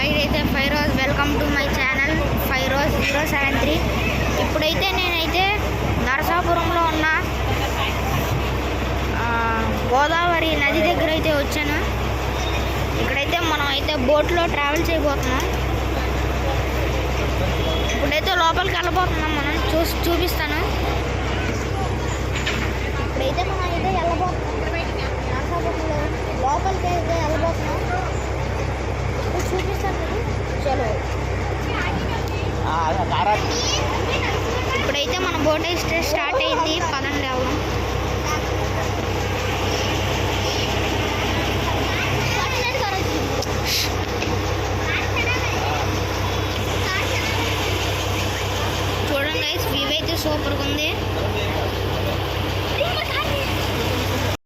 ఇదైతే Feroz. Welcome to my channel Feroz 073. ఇప్పుడైతే నేనైతే నరసాపురంలో ఉన్న గోదావరి నది దగ్గర అయితే వచ్చాను. ఇక్కడైతే మనం అయితే బోట్లో ట్రావెల్ చేయబోతున్నాం. ఇప్పుడైతే లోపలికి వెళ్ళబోతున్నాం. మనం చూపిస్తాను. ఇప్పుడైతే మనం అయితే వెళ్ళబోతున్నాం. నరసాపురంలో లోపలికి అయితే వెళ్ళబోతున్నాం. చూపిస్తాను. చలో ఇప్పుడైతే మన బోట్ అయితే స్టార్ట్ అయింది. పదండి వెళ్దాం. చూడండి గైస్, వ్యూ అయితే సూపర్గా ఉంది.